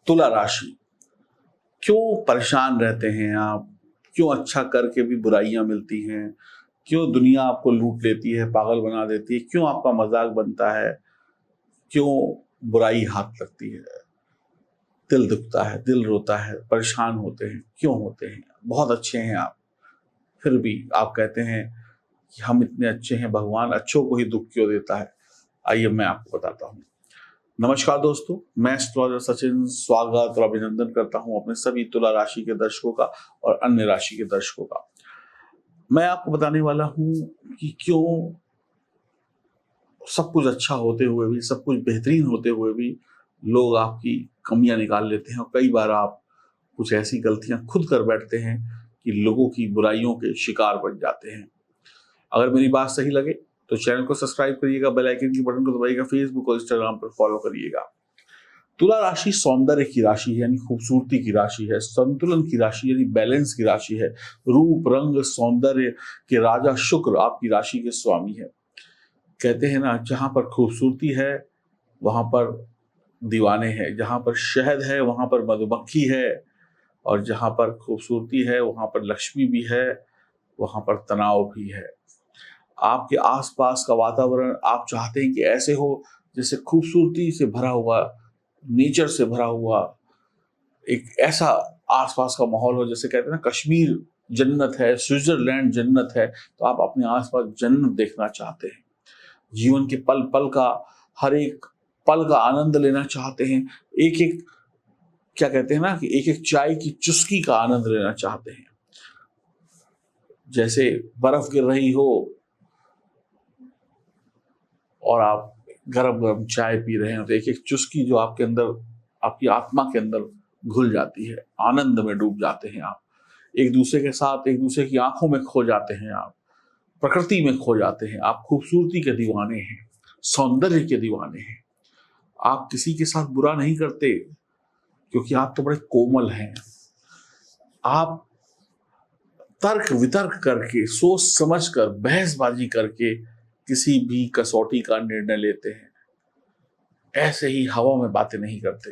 तुला राशि, क्यों परेशान रहते हैं आप? क्यों अच्छा करके भी बुराइयां मिलती हैं? क्यों दुनिया आपको लूट लेती है, पागल बना देती है? क्यों आपका मजाक बनता है? क्यों बुराई हाथ लगती है? दिल दुखता है, दिल रोता है, परेशान होते हैं, क्यों होते हैं? बहुत अच्छे हैं आप, फिर भी आप कहते हैं कि हम इतने अच्छे हैं, भगवान अच्छों को ही दुख क्यों देता है? आइए मैं आपको बताता हूँ। नमस्कार दोस्तों, मैं एस्ट्रोलॉजर सचिन स्वागत और अभिनंदन करता हूं अपने सभी तुला राशि के दर्शकों का और अन्य राशि के दर्शकों का। मैं आपको बताने वाला हूं कि क्यों सब कुछ अच्छा होते हुए भी, सब कुछ बेहतरीन होते हुए भी लोग आपकी कमियां निकाल लेते हैं और कई बार आप कुछ ऐसी गलतियां खुद कर बैठते हैं कि लोगों की बुराइयों के शिकार बन जाते हैं। अगर मेरी बात सही लगे तो चैनल को सब्सक्राइब करिएगा, बेल आइकन की बटन को दबाइएगा, फेसबुक और इंस्टाग्राम पर फॉलो करिएगा। तुला राशि सौंदर्य की राशि है, यानी खूबसूरती की राशि है, संतुलन की राशि यानी बैलेंस की राशि है। रूप रंग सौंदर्य के राजा शुक्र आपकी राशि के स्वामी है। कहते हैं ना, जहां पर खूबसूरती है वहां पर दीवाने हैं, जहां पर शहद है वहां पर मधुमक्खी है, और जहां पर खूबसूरती है वहां पर लक्ष्मी भी है, वहां पर तनाव भी है। आपके आसपास का वातावरण आप चाहते हैं कि ऐसे हो जैसे खूबसूरती से भरा हुआ, नेचर से भरा हुआ एक ऐसा आसपास का माहौल हो, जैसे कहते हैं ना कश्मीर जन्नत है, स्विट्जरलैंड जन्नत है, तो आप अपने आसपास जन्नत देखना चाहते हैं। जीवन के पल पल का, हर एक पल का आनंद लेना चाहते हैं। एक एक, क्या कहते हैं ना, कि एक एक चाय की चुस्की का आनंद लेना चाहते हैं। जैसे बर्फ गिर रही हो और आप गरम गरम चाय पी रहे हैं, तो एक एक चुस्की जो आपके अंदर, आपकी आत्मा के अंदर घुल जाती है, आनंद में डूब जाते हैं आप। एक दूसरे के साथ, एक दूसरे की आंखों में खो जाते हैं आप, प्रकृति में खो जाते हैं आप। खूबसूरती के दीवाने हैं, सौंदर्य के दीवाने हैं। आप किसी के साथ बुरा नहीं करते क्योंकि आप तो बड़े कोमल हैं। आप तर्क वितर्क करके, सोच समझ कर, बहसबाजी करके किसी भी कसौटी का निर्णय लेते हैं। ऐसे ही हवा में बातें नहीं करते।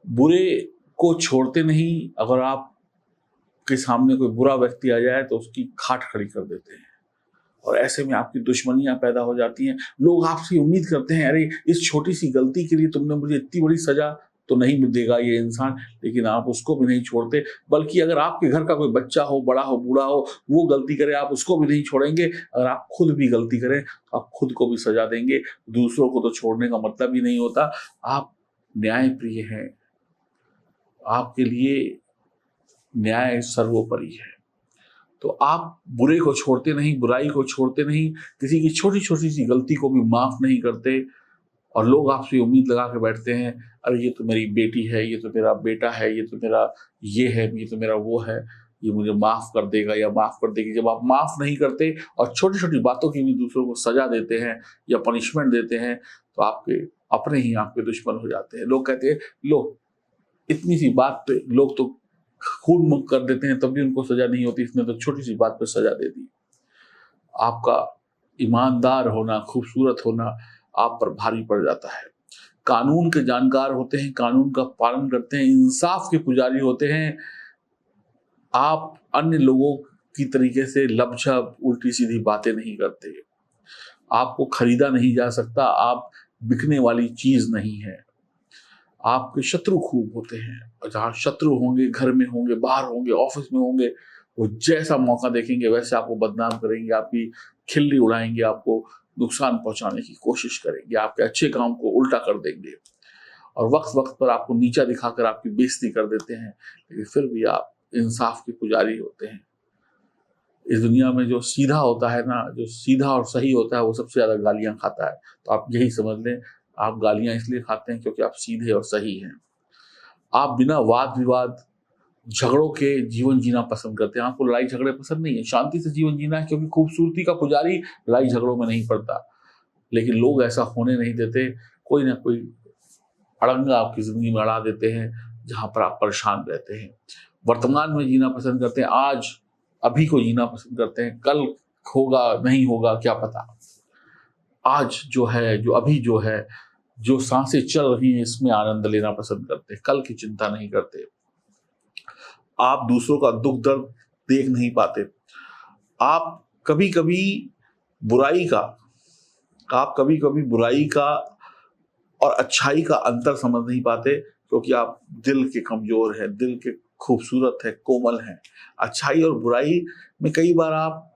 बुरे को छोड़ते नहीं। अगर आप के सामने कोई बुरा व्यक्ति आ जाए तो उसकी खाट खड़ी कर देते हैं, और ऐसे में आपकी दुश्मनियां पैदा हो जाती हैं। लोग आपसे उम्मीद करते हैं, अरे इस छोटी सी गलती के लिए तुमने मुझे इतनी बड़ी सजा तो नहीं देगा ये इंसान, लेकिन आप उसको भी नहीं छोड़ते। बल्कि अगर आपके घर का कोई बच्चा हो, बड़ा हो, बूढ़ा हो, वो गलती करे, आप उसको भी नहीं छोड़ेंगे। अगर आप खुद भी गलती करें तो आप खुद को भी सजा देंगे। दूसरों को तो छोड़ने का मतलब ही नहीं होता। आप न्याय प्रिय हैं, आपके लिए न्याय सर्वोपरि है। तो आप बुरे को छोड़ते नहीं, बुराई को छोड़ते नहीं, किसी की छोटी छोटी सी गलती को भी माफ नहीं करते। और लोग आपसे उम्मीद लगा के बैठते हैं, अरे ये तो मेरी बेटी है, ये तो मेरा बेटा है, ये तो मेरा ये है, ये तो मेरा वो है, ये मुझे माफ कर देगा या माफ कर देगी। जब आप माफ नहीं करते और छोटी छोटी बातों की भी दूसरों को सजा देते हैं या पनिशमेंट देते हैं, तो आपके अपने ही आपके दुश्मन हो जाते हैं। लोग कहते हैं, लो इतनी सी बात पे लोग तो खून मुख कर देते हैं, तब भी उनको सजा नहीं होती, इसने तो छोटी सी बात पर सजा दे दी। आपका ईमानदार होना, खूबसूरत होना आप पर भारी पड़ जाता है। कानून के जानकार होते हैं, कानून का पालन करते हैं, इंसाफ के पुजारी होते हैं। आप अन्य लोगों की तरीके से लपझप उल्टी सीधी बातें नहीं करते। आपको खरीदा नहीं जा सकता, आप बिकने वाली चीज नहीं है। आपके शत्रु खूब होते हैं, और जहां शत्रु होंगे, घर में होंगे, बाहर होंगे, ऑफिस में होंगे, वो जैसा मौका देखेंगे वैसे आपको बदनाम करेंगे, आपकी खिल्ली उड़ाएंगे, आपको नुकसान पहुंचाने की कोशिश करेंगे, आपके अच्छे काम को उल्टा कर देंगे, और वक्त वक्त पर आपको नीचा दिखाकर आपकी बेइज्जती कर देते हैं। लेकिन फिर भी आप इंसाफ के पुजारी होते हैं। इस दुनिया में जो सीधा होता है ना, जो सीधा और सही होता है, वो सबसे ज्यादा गालियां खाता है। तो आप यही समझ लें, आप गालियां इसलिए खाते हैं क्योंकि आप सीधे और सही हैं। आप बिना वाद विवाद, झगड़ों के जीवन जीना पसंद करते हैं। आपको लड़ाई झगड़े पसंद नहीं है, शांति से जीवन जीना है, क्योंकि खूबसूरती का पुजारी लड़ाई झगड़ों में नहीं पड़ता। लेकिन लोग ऐसा होने नहीं देते। कोई ना कोई अड़ंगा आपकी जिंदगी में अड़ा देते हैं, जहां पर आप परेशान रहते हैं। वर्तमान में जीना पसंद करते हैं, आज अभी को जीना पसंद करते हैं। कल होगा नहीं होगा क्या पता। आज जो है, जो अभी जो है, जो सांसें चल रही हैं इसमें आनंद लेना पसंद करते हैं, कल की चिंता नहीं करते। आप दूसरों का दुख दर्द देख नहीं पाते। आप कभी कभी बुराई का आप कभी कभी बुराई का और अच्छाई का अंतर समझ नहीं पाते, क्योंकि आप दिल के कमजोर हैं, दिल के खूबसूरत है, कोमल हैं। अच्छाई और बुराई में कई बार आप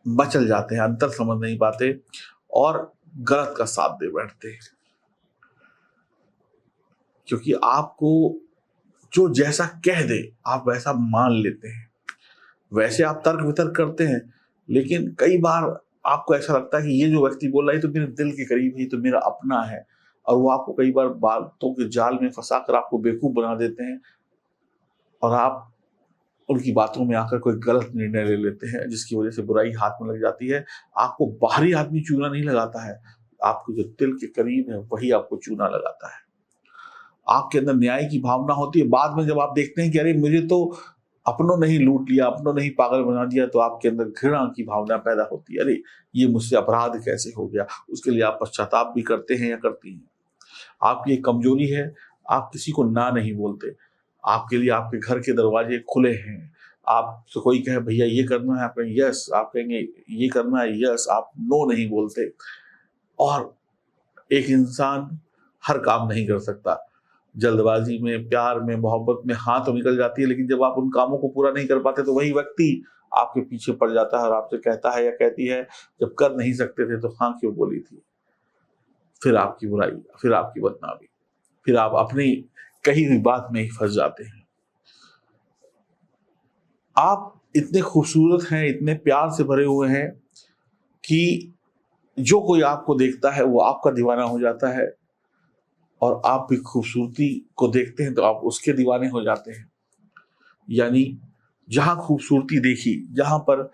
मचल जाते हैं, अंतर समझ नहीं पाते और गलत का साथ दे बैठते हैं, क्योंकि आपको जो जैसा कह दे आप वैसा मान लेते हैं। वैसे आप तर्क वितर्क करते हैं, लेकिन कई बार आपको ऐसा लगता है कि ये जो व्यक्ति बोल रहा है तो मेरे दिल के करीब है, तो मेरा अपना है, और वो आपको कई बार बातों के जाल में फंसाकर आपको बेवकूफ बना देते हैं और आप उनकी बातों में आकर कोई गलत निर्णय ले लेते हैं, जिसकी वजह से बुराई हाथ में लग जाती है। आपको बाहरी आदमी चूना नहीं लगाता है, आपको जो दिल के करीब है वही आपको चूना लगाता है। आपके अंदर न्याय की भावना होती है। बाद में जब आप देखते हैं कि अरे मुझे तो अपनों ने ही लूट लिया, अपनों ने ही पागल बना दिया, तो आपके अंदर घृणा की भावना पैदा होती है। अरे ये मुझसे अपराध कैसे हो गया। उसके लिए आप पश्चाताप भी करते हैं या करती हैं। आपकी एक कमजोरी है, आप किसी को ना नहीं बोलते। आपके लिए आपके घर के दरवाजे खुले हैं। आपसे कोई कहे भैया ये करना है, आप कहेंगे यस, आप कहेंगे ये करना है यस, आप नो नहीं बोलते। और एक इंसान हर काम नहीं कर सकता। जल्दबाजी में, प्यार में, मोहब्बत में हाँ तो निकल जाती है, लेकिन जब आप उन कामों को पूरा नहीं कर पाते तो वही व्यक्ति आपके पीछे पड़ जाता है और आपसे कहता है या कहती है जब कर नहीं सकते थे तो हाँ क्यों बोली थी। फिर आपकी बुराई, फिर आपकी बदनामी, फिर आप अपनी कही हुई बात में ही फंस जाते हैं। आप इतने खूबसूरत हैं, इतने प्यार से भरे हुए हैं कि जो कोई आपको देखता है वो आपका दीवाना हो जाता है, और आप भी खूबसूरती को देखते हैं तो आप उसके दीवाने हो जाते हैं। यानी जहां खूबसूरती देखी, जहां पर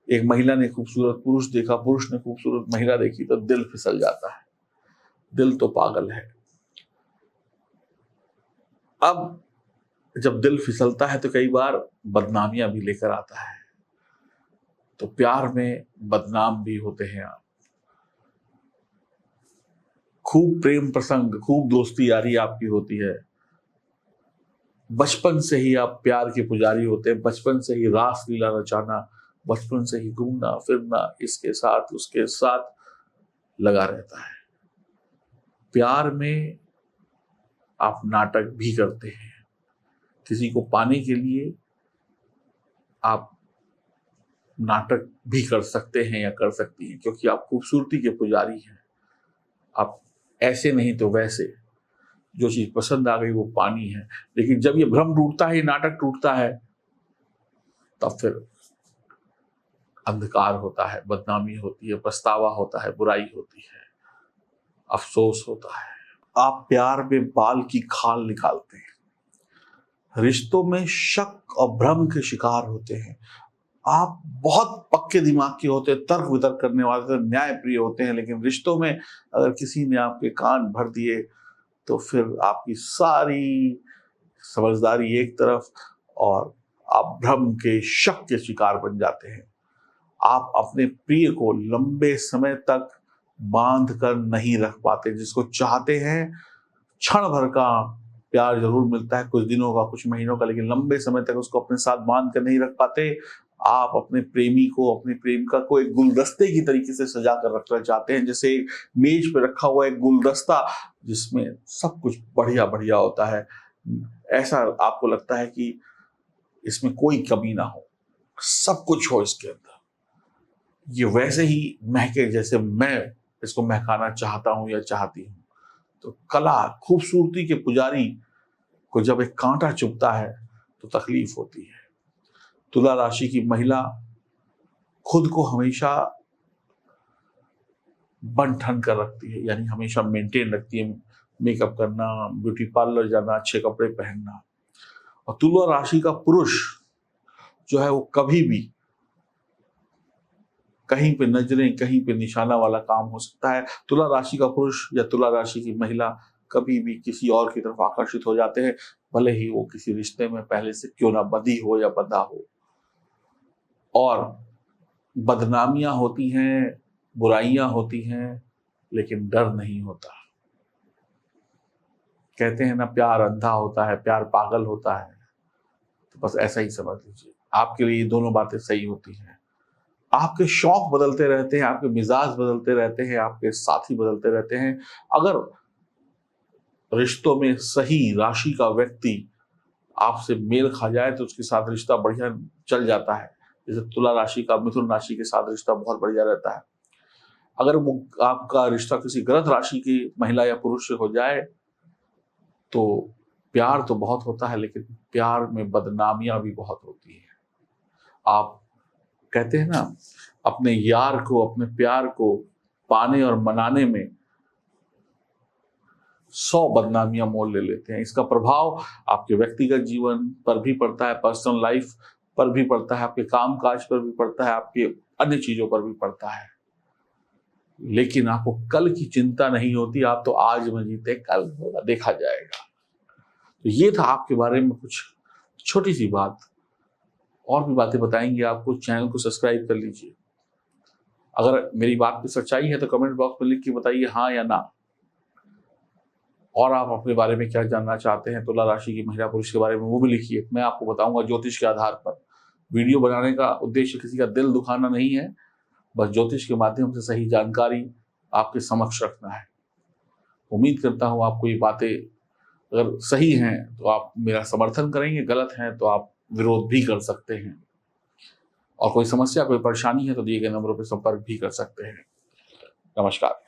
एक महिला ने खूबसूरत पुरुष देखा, पुरुष ने खूबसूरत महिला देखी, तो दिल फिसल जाता है। दिल तो पागल है। अब जब दिल फिसलता है तो कई बार बदनामियां भी लेकर आता है। तो प्यार में बदनाम भी होते हैं आप। खूब प्रेम प्रसंग, खूब दोस्ती यारी आपकी होती है। बचपन से ही आप प्यार के पुजारी होते हैं। बचपन से ही रास लीला रचाना, बचपन से ही घूमना फिरना, इसके साथ उसके साथ लगा रहता है। प्यार में आप नाटक भी करते हैं। किसी को पाने के लिए आप नाटक भी कर सकते हैं या कर सकती हैं, क्योंकि आप खूबसूरती के पुजारी हैं। आप ऐसे नहीं तो वैसे, जो चीज पसंद आ गई वो पानी है। लेकिन जब ये भ्रम टूटता है, ये नाटक टूटता है, तब फिर अंधकार होता है, बदनामी होती है, पछतावा होता है, बुराई होती है, अफसोस होता है। आप प्यार में बाल की खाल निकालते हैं, रिश्तों में शक और भ्रम के शिकार होते हैं। आप बहुत पक्के दिमाग के होते हैं, तर्क वितर्क करने वाले होते हैं, न्याय प्रिय होते हैं, लेकिन रिश्तों में अगर किसी ने आपके कान भर दिए तो फिर आपकी सारी समझदारी एक तरफ और आप भ्रम के, शक के शिकार बन जाते हैं। आप अपने प्रिय को लंबे समय तक बांध कर नहीं रख पाते। जिसको चाहते हैं क्षण भर का प्यार जरूर मिलता है, कुछ दिनों का, कुछ महीनों का, लेकिन लंबे समय तक उसको अपने साथ बांध कर नहीं रख पाते। आप अपने प्रेमी को, अपनी प्रेमिका को एक गुलदस्ते की तरीके से सजा कर रखना चाहते हैं, जैसे मेज पे रखा हुआ एक गुलदस्ता जिसमें सब कुछ बढ़िया बढ़िया होता है। ऐसा आपको लगता है कि इसमें कोई कमी ना हो, सब कुछ हो इसके अंदर। ये वैसे ही महके जैसे मैं इसको महकाना चाहता हूं या चाहती हूं। तो कला, खूबसूरती के पुजारी को जब एक कांटा चुभता है तो तकलीफ होती है। तुला राशि की महिला खुद को हमेशा बन ठन कर रखती है, यानी हमेशा मेंटेन रखती है। मेकअप करना, ब्यूटी पार्लर जाना, अच्छे कपड़े पहनना। और तुला राशि का पुरुष जो है वो कभी भी कहीं पे नजरें, कहीं पे निशाना वाला काम हो सकता है। तुला राशि का पुरुष या तुला राशि की महिला कभी भी किसी और की तरफ आकर्षित हो जाते हैं, भले ही वो किसी रिश्ते में पहले से क्यों ना बंधी हो या बंधा हो। और बदनामियां होती हैं, बुराइयां होती हैं, लेकिन डर नहीं होता। कहते हैं ना, प्यार अंधा होता है, प्यार पागल होता है, तो बस ऐसा ही समझ लीजिए। आपके लिए ये दोनों बातें सही होती हैं। आपके शौक बदलते रहते हैं, आपके मिजाज बदलते रहते हैं, आपके साथी बदलते रहते हैं। अगर रिश्तों में सही राशि का व्यक्ति आपसे मेल खा जाए तो उसके साथ रिश्ता बढ़िया चल जाता है। जैसे तुला राशि का मिथुन राशि के साथ रिश्ता बहुत बढ़िया रहता है। अगर वो आपका रिश्ता किसी गलत राशि की महिला या पुरुष से हो जाए तो प्यार तो बहुत होता है, लेकिन प्यार में बदनामियां भी बहुत होती हैं। आप कहते हैं ना, अपने यार को, अपने प्यार को पाने और मनाने में 100 बदनामियां मोल ले लेते हैं। इसका प्रभाव आपके व्यक्तिगत जीवन पर भी पड़ता है, पर्सनल लाइफ पर भी पड़ता है, आपके काम काज पर भी पड़ता है, आपके अन्य चीजों पर भी पड़ता है। लेकिन आपको कल की चिंता नहीं होती, आप तो आज में जीते, कल होगा देखा जाएगा। तो ये था आपके बारे में कुछ छोटी सी बात। और भी बातें बताएंगे आपको, चैनल को सब्सक्राइब कर लीजिए। अगर मेरी बात में सच्चाई है तो कमेंट बॉक्स में लिख के बताइए हाँ या ना। और आप अपने बारे में क्या जानना चाहते हैं, तुला राशि की महिला पुरुष के बारे में, वो भी लिखिए। मैं आपको बताऊंगा ज्योतिष के आधार पर। वीडियो बनाने का उद्देश्य किसी का दिल दुखाना नहीं है, बस ज्योतिष के माध्यम से सही जानकारी आपके समक्ष रखना है। उम्मीद करता हूँ आपको ये बातें अगर सही हैं तो आप मेरा समर्थन करेंगे, गलत हैं तो आप विरोध भी कर सकते हैं। और कोई समस्या, कोई परेशानी है तो दिए गए नंबरों पर संपर्क भी कर सकते हैं। नमस्कार।